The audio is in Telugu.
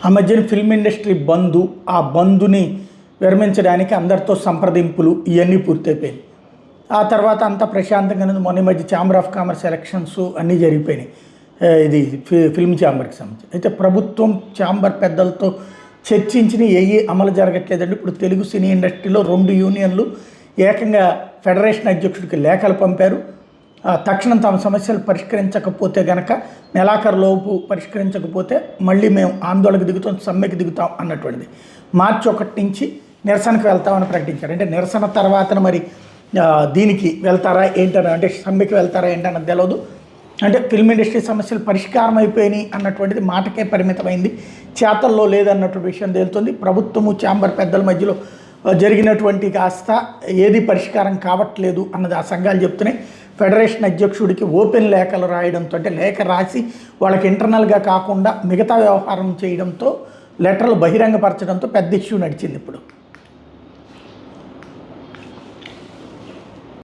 ఆ మధ్యన ఫిల్మ్ ఇండస్ట్రీ బంధు, ఆ బంధుని విరమించడానికి అందరితో సంప్రదింపులు ఇవన్నీ పూర్తయిపోయినాయి. ఆ తర్వాత అంతా ప్రశాంతంగా ఉంది. మొన్న మధ్య ఛాంబర్ ఆఫ్ కామర్స్ ఎలక్షన్స్ అన్నీ జరిగిపోయినాయి. ఇది ఫిల్మ్ ఛాంబర్కి సంబంధించి అయితే ప్రభుత్వం ఛాంబర్ పెద్దలతో చర్చించిన ఏవి అమలు జరగట్లేదండి. ఇప్పుడు తెలుగు సినీ ఇండస్ట్రీలో 2 యూనియన్లు ఏకంగా ఫెడరేషన్ అధ్యక్షుడికి లేఖలు పంపారు. తక్షణం తమ సమస్యలు పరిష్కరించకపోతే గనక నెలాఖరులోపు పరిష్కరించకపోతే మళ్ళీ మేము ఆందోళనకు దిగుతాం, సమ్మెకి దిగుతాం అన్నటువంటిది. మార్చి 1 నుంచి నిరసనకు వెళ్తామని ప్రకటించారు. అంటే నిరసన తర్వాత మరి దీనికి వెళ్తారా ఏంటన్నా, అంటే సమ్మెకి వెళ్తారా ఏంటన్నది తెలియదు. అంటే ఫిల్మ్ ఇండస్ట్రీ సమస్యలు పరిష్కారం అయిపోయినాయి అన్నటువంటిది మాటకే పరిమితమైంది, చేతల్లో లేదన్నటువంటి విషయం తేలుతుంది. ప్రభుత్వము ఛాంబర్ పెద్దల మధ్యలో జరిగినటువంటి కాస్త ఏది పరిష్కారం కావట్లేదు అన్నది ఆ సంఘాలు చెప్తున్నాయి. ఫెడరేషన్ అధ్యక్షుడికి ఓపెన్ లేఖలు రాయడంతో, అంటే లేఖ రాసి వాళ్ళకి ఇంటర్నల్గా కాకుండా మిగతా వ్యవహారం చేయడంతో, లెటర్లు బహిరంగపరచడంతో పెద్ద ఇష్యూ నడిచింది ఇప్పుడు.